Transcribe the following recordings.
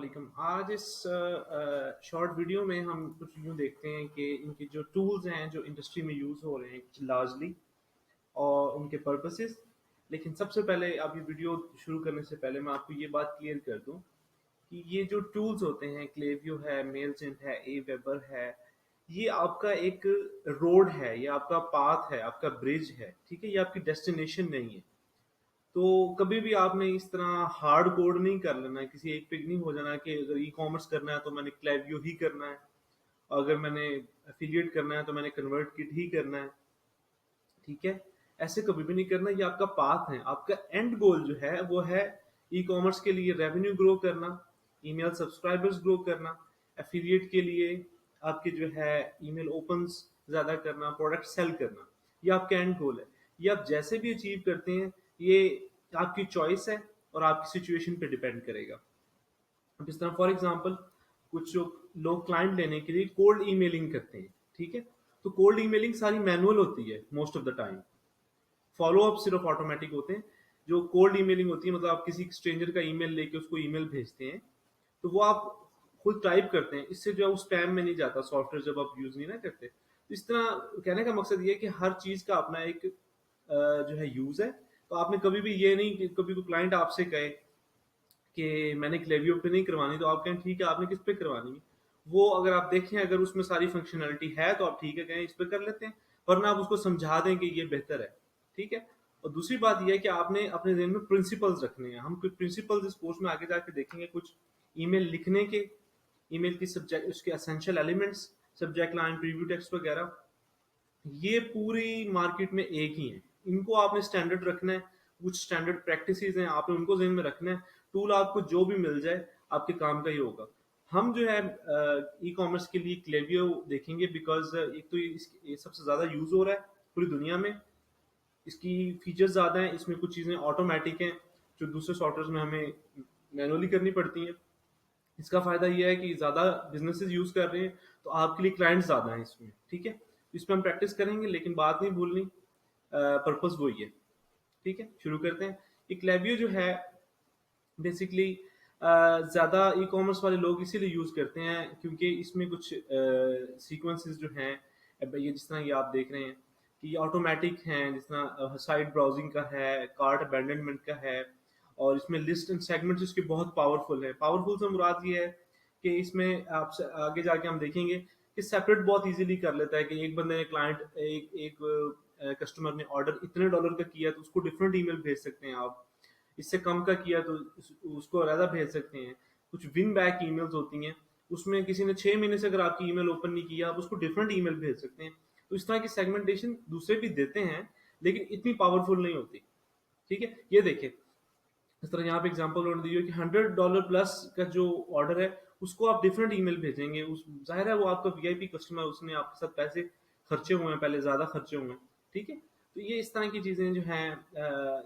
علیکم. آج اس short video میں ہم کچھ یوں دیکھتے ہیں کہ ان کی جو ٹولز ہیں جو انڈسٹری میں یوز ہو رہے ہیں لارجلی اور ان کے پرپسز. لیکن سب سے پہلے آپ یہ ویڈیو شروع کرنے سے پہلے میں آپ کو یہ بات کلیئر کر دوں کہ یہ جو ٹولز ہوتے ہیں کلیویو ہے, میل چنٹ ہے, اے ویبر ہے, یہ آپ کا ایک روڈ ہے, یہ آپ کا پاتھ ہے, آپ کا برج ہے. ٹھیک ہے, یہ آپ کی ڈیسٹینیشن نہیں ہے. تو کبھی بھی آپ نے اس طرح ہارڈ کوڈ نہیں کر لینا ہے, کسی ایک پک نہیں ہو جانا کہ اگر ای کامرس کرنا ہے تو میں نے کلیویو ہی کرنا ہے, اور اگر میں نے افیلیٹ کرنا ہے تو میں نے کنورٹ کٹ ہی کرنا ہے. ٹھیک ہے, ایسے کبھی بھی نہیں کرنا. یہ آپ کا پاتھ ہے, آپ کا اینڈ گول جو ہے وہ ہے ای کامرس کے لیے ریونیو گرو کرنا, ای میل سبسکرائبرز گرو کرنا, افیلیٹ کے لیے آپ کے جو ہے ای میل اوپنز زیادہ کرنا, پروڈکٹ سیل کرنا. یہ آپ کا اینڈ گول ہے. یہ آپ جیسے بھی اچیو کرتے ہیں یہ آپ کی چوائس ہے اور آپ کی سچویشن پہ ڈیپینڈ کرے گا. اب اس طرح فار ایگزامپل کچھ لوگ کلائنٹ لینے کے لیے کولڈ ای میلنگ کرتے ہیں. ٹھیک ہے, تو کولڈ ای میلنگ ساری مینوئل ہوتی ہے most of the time. Follow up صرف آٹومیٹک ہوتے ہیں. جو کولڈ ای میلنگ ہوتی ہے مطلب آپ کسی اسٹرینجر کا ای میل لے کے اس کو ای میل بھیجتے ہیں تو وہ آپ خود ٹائپ کرتے ہیں, اس سے جو ہے وہ اسپیم میں نہیں جاتا سافٹ ویئر جب آپ یوز نہیں نہ کرتے. اس طرح کہنے کا مقصد یہ ہے کہ ہر چیز کا اپنا ایک جو ہے یوز ہے. تو آپ نے کبھی بھی یہ نہیں کہ کبھی کوئی کلائنٹ آپ سے کہے کہ میں نے کلیویو پہ نہیں کروانی, تو آپ کہیں ٹھیک ہے آپ نے کس پہ کروانی ہے. وہ اگر آپ دیکھیں اگر اس میں ساری فنکشنلٹی ہے تو آپ ٹھیک ہے کہیں اس پہ کر لیتے ہیں, ورنہ آپ اس کو سمجھا دیں کہ یہ بہتر ہے. ٹھیک ہے, اور دوسری بات یہ ہے کہ آپ نے اپنے ذہن میں پرنسپلز رکھنے ہیں. ہم کچھ پرنسپلز اس کورس میں آگے جا کے دیکھیں گے, کچھ ای میل لکھنے کے, ای میل کی سبجیکٹ اس کے essential elements, subject line, preview text وغیرہ, یہ پوری مارکیٹ میں ایک ہی ہیں. ان کو آپ نے اسٹینڈرڈ رکھنا ہے. کچھ اسٹینڈرڈ پریکٹسز ہیں آپ نے ان کو ذہن میں رکھنا ہے. ٹول آپ کو جو بھی مل جائے آپ کے کام کا ہی ہوگا. ہم جو ہے ای کامرس کے لیے کلیویو دیکھیں گے بیکاز ایک تو یہ سب سے زیادہ یوز ہو رہا ہے پوری دنیا میں. اس کی فیچرز زیادہ ہیں, اس میں کچھ چیزیں آٹومیٹک ہیں جو دوسرے سافٹ ویئر میں ہمیں مینولی کرنی پڑتی ہیں. اس کا فائدہ یہ ہے کہ زیادہ بزنسز یوز کر رہے ہیں تو آپ کے لیے کلائنٹ زیادہ ہیں اس میں. ٹھیک ہے, اس پہ ہم پریکٹس کریں گے لیکن بات نہیں بھولنی, پرپز وہی ہے. ٹھیک ہے, شروع کرتے ہیں. یہ کلیویو جو ہے بیسکلی زیادہ ای کامرس والے لوگ اسی لیے یوز کرتے ہیں کیونکہ اس میں کچھ سیکوینسز جو ہیں یہ جس طرح یہ آپ دیکھ رہے ہیں کہ یہ آٹومیٹک ہیں, جس طرح سائٹ براؤزنگ کا ہے, کارٹ ابینڈنمنٹ کا ہے, اور اس میں لسٹ اینڈ سیگمنٹس اس کے بہت پاورفل ہے. پاورفل سے مراد یہ ہے کہ اس میں آپ آگے جا کے ہم دیکھیں گے کہ سیپریٹ بہت ایزیلی کر لیتا ہے کہ ایک بندے نے کلائنٹ ایک کسٹمر نے آرڈر اتنے ڈالر کا کیا تو اس کو ڈفرینٹ ای میل بھیج سکتے ہیں آپ. اس سے کم کا کیا تو اس کو علیحدہ بھیج سکتے ہیں. کچھ ون بیک ای میلز ہوتی ہیں, اس میں کسی نے 6 مہینے سے اگر آپ کی ای میل اوپن نہیں کیا آپ اس کو ڈفرینٹ ای میل بھیج سکتے ہیں. تو اس طرح کی سیگمنٹیشن دوسرے بھی دیتے ہیں لیکن اتنی پاورفل نہیں ہوتی. ٹھیک ہے, یہ دیکھیں اس طرح یہاں پہ ایگزامپل اور دیجیے کہ $100 پلس کا جو آرڈر ہے اس کو آپ ڈفرینٹ ای میل بھیجیں گے. ظاہر ہے وہ آپ کا وی آئی پی کسٹمر, اس نے آپ کے ساتھ پیسے خرچے ہوئے ہیں, پہلے زیادہ خرچے ہوئے ہیں. ٹھیک ہے, تو یہ اس طرح کی چیزیں جو ہیں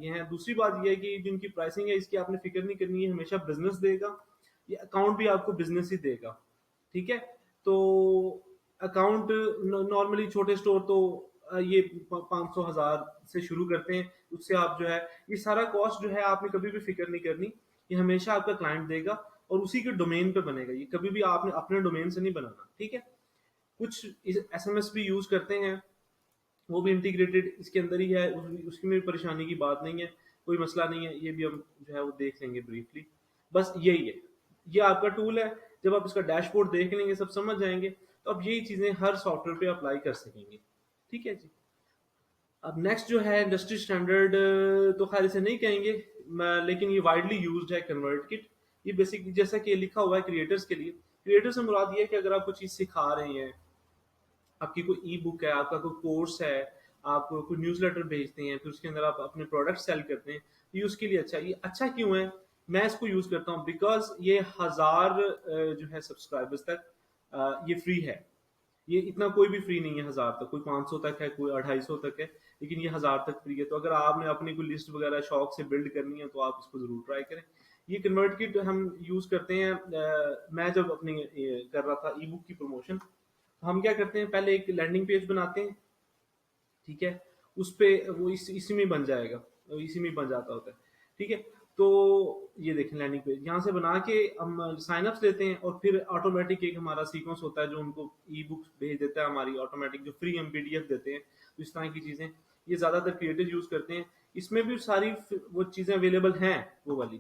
یہ ہیں. دوسری بات یہ ہے کہ جن کی پرائسنگ ہے اس کی آپ نے فکر نہیں کرنی ہے, ہمیشہ بزنس دے گا, یہ اکاؤنٹ بھی آپ کو بزنس ہی دے گا. ٹھیک ہے, تو اکاؤنٹ نارملی چھوٹے اسٹور تو یہ 500,000 سے شروع کرتے ہیں. اس سے آپ جو ہے یہ سارا کاسٹ جو ہے آپ نے کبھی بھی فکر نہیں کرنی, یہ ہمیشہ آپ کا کلائنٹ دے گا اور اسی کے ڈومین پہ بنے گا. یہ کبھی بھی آپ نے اپنے ڈومین سے نہیں بنانا. ٹھیک ہے, کچھ ایس ایم ایس بھی یوز کرتے ہیں, وہ بھی انٹیگریٹڈ اس کے اندر ہی ہے, اس کی میں پریشانی کی بات نہیں ہے, کوئی مسئلہ نہیں ہے. یہ بھی ہم جو ہے وہ دیکھ لیں گے بریفلی. بس یہی ہے, یہ آپ کا ٹول ہے. جب آپ اس کا ڈیش بورڈ دیکھ لیں گے سب سمجھ جائیں گے تو اب یہی چیزیں ہر سافٹ ویئر پہ اپلائی کر سکیں گے. ٹھیک ہے جی. اب نیکسٹ جو ہے انڈسٹری اسٹینڈرڈ تو خیر اسے نہیں کہیں گے لیکن یہ وائڈلی یوزڈ ہے کنورٹ کٹ. یہ بیسک جیسا کہ لکھا ہوا ہے کریٹرز کے لیے. کریٹر سے مراد یہ ہے کہ اگر آپ کوئی چیز سکھا رہے ہیں, آپ کی کوئی ای بک ہے, آپ کا کوئی کورس ہے, آپ کوئی نیوز لیٹر بھیجتے ہیں, پھر اس کے اندر آپ اپنے پروڈکٹ سیل کرتے ہیں, یہ اس کے لیے اچھا ہے. یہ اچھا کیوں ہے؟ میں اس کو یوز کرتا ہوں بیکاز یہ 1000 جو ہے سبسکرائبرز تک یہ فری ہے. یہ اتنا کوئی بھی فری نہیں ہے 1000 تک, کوئی 500 تک ہے, کوئی 250 تک ہے, لیکن یہ 1000 تک فری ہے. تو اگر آپ نے اپنی کوئی لسٹ وغیرہ شوق سے بلڈ کرنی ہے تو آپ اس کو ضرور ٹرائی کریں. یہ کنورٹ کٹ ہم یوز کرتے ہیں. میں جب اپنی کر رہا تھا ای بک کی پروموشن, ہم کیا کرتے ہیں پہلے ایک لینڈنگ پیج بناتے ہیں. ٹھیک ہے, اس پہ وہ اسی میں بن جائے گا, اسی میں بن جاتا ہوتا ہے. ٹھیک ہے, تو یہ دیکھیں لینڈنگ پیج یہاں سے بنا کے ہم سائن اپس لیتے ہیں، اور پھر آٹومیٹک ایک ہمارا سیکوینس ہوتا ہے جو ان کو ای بکس بھیج دیتا ہے ہماری آٹومیٹک، جو فری ہم پی ڈی ایف دیتے ہیں. تو اس طرح کی چیزیں یہ زیادہ تر کریٹر یوز کرتے ہیں. اس میں بھی ساری وہ چیزیں اویلیبل ہیں، وہ والی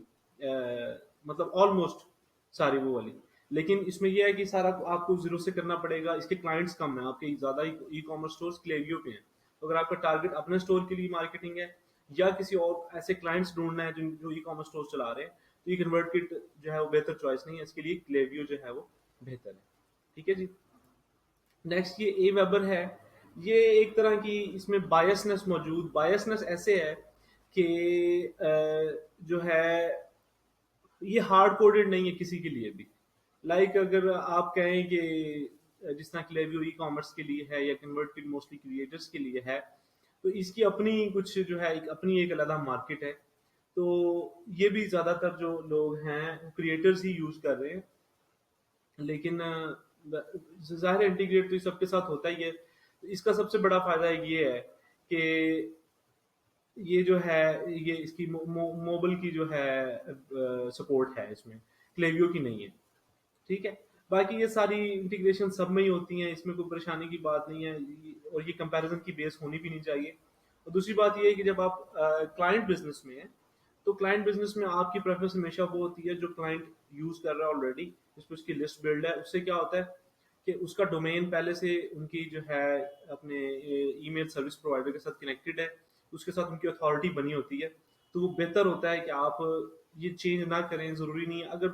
مطلب آلموسٹ ساری وہ والی. لیکن اس میں یہ ہے کہ سارا آپ کو زیرو سے کرنا پڑے گا. اس کے کلائنٹس کم ہیں، آپ کے زیادہ ای کامرس اسٹورز کلیویو پہ ہیں. تو اگر آپ کا ٹارگیٹ اپنے اسٹور کے لیے مارکیٹنگ ہے یا کسی اور ایسے کلائنٹس ڈھونڈنا ہے جو ای کامرس اسٹور چلا رہے ہیں، تو یہ کنورٹ کٹ جو ہے وہ بہتر چوائس نہیں ہے. اس کے لیے کلیویو جو ہے وہ بہتر ہے. ٹھیک ہے جی. نیکسٹ یہ اے ویبر ہے. یہ ایک طرح کی اس میں بایسنس موجود، بایسنس ایسے ہے کہ جو ہے یہ ہارڈ کوڈڈ نہیں ہے کسی کے لیے بھی. لائک اگر آپ کہیں کہ جس طرح کلیویو ای کامرس کے لیے ہے یا کنورٹ موسٹلی کریٹرز کے لیے ہے، تو اس کی اپنی کچھ جو ہے اپنی ایک علیحدہ مارکیٹ ہے. تو یہ بھی زیادہ تر جو لوگ ہیں کریٹرز ہی یوز کر رہے ہیں. لیکن ظاہر انٹیگریٹ تو سب کے ساتھ ہوتا ہی ہے. اس کا سب سے بڑا فائدہ یہ ہے کہ یہ جو ہے یہ اس کی موبائل کی جو ہے سپورٹ ہے، اس میں کلیویو کی نہیں ہے. ٹھیک ہے. باقی یہ ساری انٹیگریشن سب میں ہی ہوتی ہیں، اس میں کوئی پریشانی کی بات نہیں ہے، اور یہ کمپیریزن کی بیس ہونی بھی نہیں چاہیے. اور دوسری بات یہ ہے کہ جب آپ کلائنٹ بزنس میں ہیں تو کلائنٹ بزنس میں آپ کی پریفرنس ہمیشہ وہ ہوتی ہے جو کلائنٹ یوز کر رہا ہے آلریڈی، جس پہ اس کی لسٹ بلڈ ہے. اس سے کیا ہوتا ہے کہ اس کا ڈومین پہلے سے ان کی جو ہے اپنے ای میل سروس پرووائڈر کے ساتھ کنیکٹڈ ہے، اس کے ساتھ ان کی اتھارٹی بنی ہوتی ہے. تو وہ بہتر ہوتا ہے کہ آپ یہ چینج نہ کریں. ضروری نہیں ہے اگر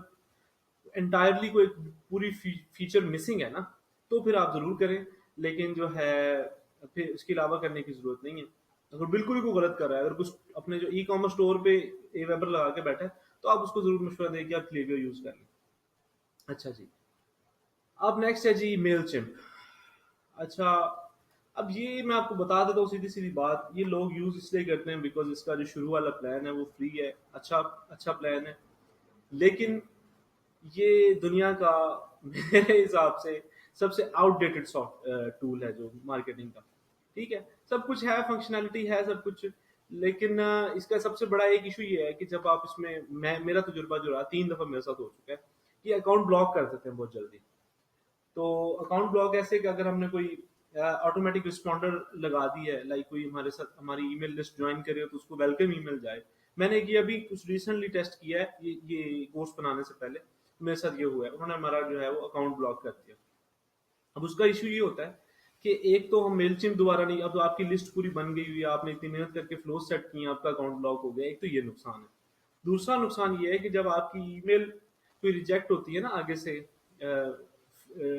انٹائرلی کوئی پوری فیچر مسنگ ہے نا تو پھر آپ ضرور کریں، لیکن جو ہے پھر اس کے علاوہ کرنے کی ضرورت نہیں ہے. اگر بالکل ہی کوئی غلط کر رہا ہے، اگر کچھ اپنے جو ای کامرس اسٹور پہ اے ویبر لگا کے بیٹھا ہے، تو آپ اس کو ضرور مشورہ دیں کہ آپ کلیویو یوز کر لیں. اچھا جی. اب نیکسٹ ہے جی میل چمپ. اچھا، اب یہ میں آپ کو بتا دیتا ہوں سیدھی سیدھی بات. یہ لوگ یوز اس لیے کرتے ہیں بیکاز اس کا جو شروع والا پلان ہے وہ فری ہے، اچھا پلان ہے. لیکن یہ دنیا کا میرے حساب سے سب سے آؤٹ ڈیٹڈ ٹول ہے جو مارکیٹنگ کا. ٹھیک ہے. سب کچھ ہے، فنکشنالٹی ہے سب کچھ، لیکن اس کا سب سے بڑا ایک ایشو یہ ہے کہ جب آپ اس میں میرا تجربہ جو رہا 3 دفعہ میرے ساتھ ہو چکا ہے کہ اکاؤنٹ بلاک کر دیتے ہیں بہت جلدی. تو اکاؤنٹ بلاک ایسے کہ اگر ہم نے کوئی آٹومیٹک رسپونڈر لگا دی ہے، لائک کوئی ہمارے ساتھ ہماری ای میل لسٹ جوائن کرے تو اس کو ویلکم ای میل جائے. میں نے یہ ابھی کچھ ریسنٹلی ٹیسٹ کیا ہے یہ کورس بنانے سے پہلے میرے ساتھ یہ ہوا ہے، انہوں نے ہمارا جو ہے وہ اکاؤنٹ بلاک کر دیا. اب اس کا ایشو یہ ہوتا ہے کہ ایک تو ہم میل چم دوبارہ نہیں، اب آپ کی لسٹ پوری بن گئی ہوئی ہے، آپ نے اتنی محنت کر کے فلوز سیٹ کی ہیں، آپ کا اکاؤنٹ بلاک ہو گیا. ایک تو یہ نقصان ہے. دوسرا نقصان یہ ہے کہ جب آپ کی ای میل کوئی ریجیکٹ ہوتی ہے نا آگے سے،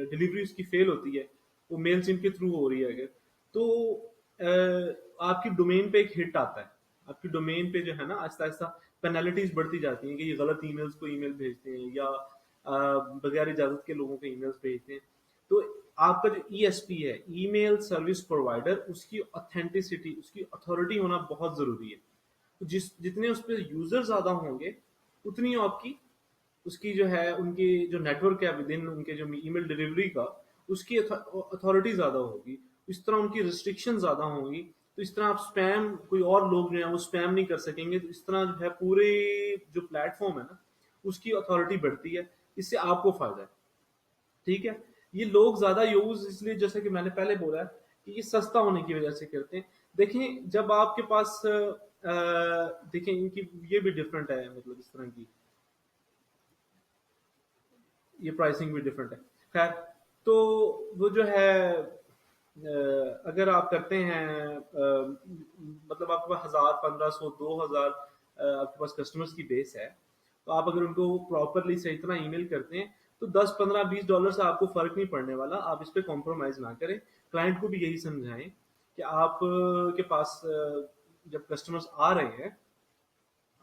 ڈلیوری اس کی فیل ہوتی ہے، وہ میل سم کے تھرو ہو رہی ہے اگر، تو آپ کی ڈومین پہ ایک ہٹ آتا ہے. آپ کی ڈومین پہ جو ہے نا آہستہ آہستہ پینالٹیز بڑھتی جاتی ہیں کہ یہ غلط ای میلز کو ای میل بھیجتے ہیں یا بغیر اجازت کے لوگوں کو ای میلز بھیجتے ہیں. تو آپ کا جو ای ایس پی ہے، ای میل سروس پرووائڈر، اس کی اوتھینٹسٹی، اس کی اتھارٹی ہونا بہت ضروری ہے. جتنے اس پہ یوزر زیادہ ہوں گے اتنی آپ کی اس کی جو ہے ان کی جو نیٹ ورک ہے ود ان ان کے جو ای میل ڈلیوری کا، اس کی اتھارٹی زیادہ ہوگی. اس طرح ان کی ریسٹرکشن زیادہ ہوں گی. تو اس طرح آپ اسپیم، کوئی اور لوگ جو ہیں وہ اسپیم نہیں کر سکیں گے. تو اس طرح جو ہے پورے جو پلیٹ فارم ہے نا اس کی اتھارٹی بڑھتی ہے. اس سے آپ کو فائدہ ہے. ٹھیک ہے. یہ لوگ زیادہ یوز اس لیے، جیسے کہ میں نے پہلے بولا ہے، کہ یہ سستا ہونے کی وجہ سے کرتے ہیں. دیکھیں جب آپ کے پاس دیکھیں ان کی یہ بھی ڈفرینٹ ہے، مطلب اس طرح کی یہ پرائسنگ بھی ڈفرینٹ ہے. خیر، تو وہ جو ہے اگر آپ کرتے ہیں مطلب آپ کے پاس 1000 1500 2000 آپ کے پاس کسٹمرز کی بیس ہے، تو آپ اگر ان کو پراپرلی صحیح طرح ای میل کرتے ہیں تو $10 $15 $20 سے آپ کو فرق نہیں پڑنے والا. آپ اس پہ کمپرومائز نہ کریں. کلائنٹ کو بھی یہی سمجھائیں کہ آپ کے پاس جب کسٹمرز آ رہے ہیں،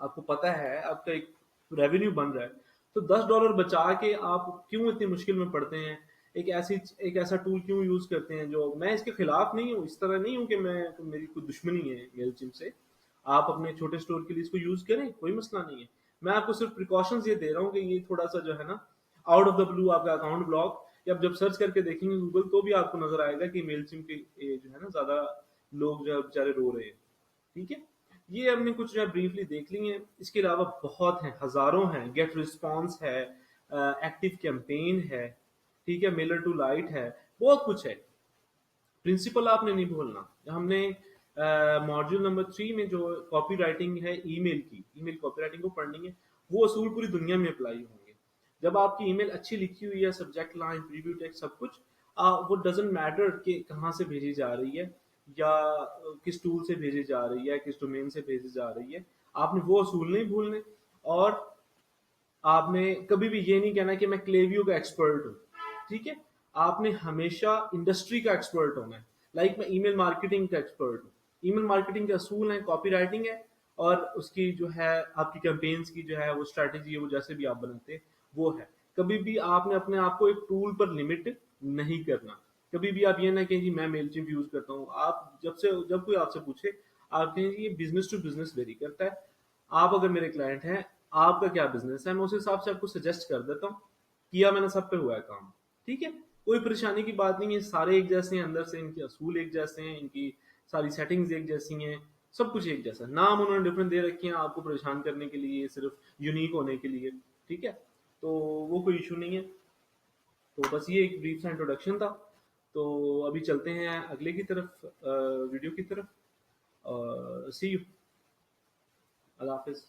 آپ کو پتا ہے آپ کا ایک ریونیو بن رہا ہے، تو $10 بچا کے آپ کیوں اتنی مشکل میں پڑتے ہیں؟ ایک ایسا ٹول کیوں یوز کرتے ہیں؟ جو میں اس کے خلاف نہیں ہوں، اس طرح نہیں ہوں کہ میری کوئی دشمنی ہے میل چم سے. آپ اپنے چھوٹے اسٹور کے لیے اس کو یوز کریں، کوئی مسئلہ نہیں ہے. میں آپ کو صرف پریکاشنز یہ دے رہا ہوں کہ یہ تھوڑا سا جو ہے نا آؤٹ آف دا بلو آپ کا اکاؤنٹ بلاک، یا جب سرچ کر کے دیکھیں گے گوگل تو بھی آپ کو نظر آئے گا کہ میل چم کے جو ہے نا زیادہ لوگ جو ہے بیچارے رو رہے ہیں. ٹھیک ہے. یہ ہم نے کچھ جو ہے بریفلی دیکھ لی ہیں. اس کے علاوہ بہت ہیں، ہزاروں ہیں. گیٹ رسپانس ہے، ایکٹیو کیمپین ہے، ٹھیک ہے، میلر ٹو لائٹ ہے، بہت کچھ ہے. پرنسپل آپ نے نہیں بھولنا. ہم نے ماڈیول نمبر 3 میں جو کاپی رائٹنگ ہے ای میل کی، ای میل کاپی رائٹنگ کو پڑھنی ہے، وہ اصول پوری دنیا میں اپلائی ہوں گے. جب آپ کی ای میل اچھی لکھی ہوئی ہے، سبجیکٹ لائن، پریویو ٹیکسٹ، سب کچھ، وہ ڈزنٹ میٹر کہ کہاں سے بھیجی جا رہی ہے یا کس ٹول سے بھیجی جا رہی ہے، کس ڈومین سے بھیجی جا رہی ہے، آپ نے وہ اصول نہیں بھولنے. اور آپ نے کبھی بھی یہ نہیں کہنا کہ میں کلیویو کا ایکسپرٹ ہوں. ٹھیک ہے، آپ نے ہمیشہ انڈسٹری کا ایکسپرٹ ہونا ہے. لائک میں ای میل مارکیٹنگ کا ایکسپرٹ ہوں. ای میل مارکیٹنگ کے اصول ہیں، کاپی رائٹنگ ہے، اور اس کی جو ہے آپ کی کیمپینز کی جو ہے وہ اسٹریٹجی ہے، وہ جیسے بھی آپ بناتے ہیں وہ ہے. کبھی بھی آپ نے اپنے آپ کو ایک ٹول پر لمٹ نہیں کرنا. کبھی بھی آپ یہ نہ کہیں جی میں میل چمپ یوز کرتا ہوں. آپ جب کوئی آپ سے پوچھے، آپ کہیں جی یہ بزنس ٹو بزنس ویری کرتا ہے. آپ اگر میرے کلائنٹ ہیں، آپ کا کیا بزنس ہے، میں اس حساب سے آپ کو سجیسٹ کر دیتا ہوں. کیا میں نے سب پہ ہوا ہے کام. ٹھیک ہے، کوئی پریشانی کی بات نہیں ہے. سارے ایک جیسے ہیں، اندر سے ان کے اصول ایک جیسے ہیں، ان کی ساری سیٹنگز ایک جیسی ہیں، سب کچھ ایک جیسا ہے. نام انہوں نے ڈفرینٹ دے رکھے ہیں آپ کو پریشان کرنے کے لیے، صرف یونیک ہونے کے لیے. ٹھیک ہے، تو وہ کوئی ایشو نہیں ہے. تو بس یہ ایک بریف سا انٹروڈکشن تھا. تو ابھی چلتے ہیں اگلے کی طرف، ویڈیو کی طرف. سی یو. اللہ حافظ.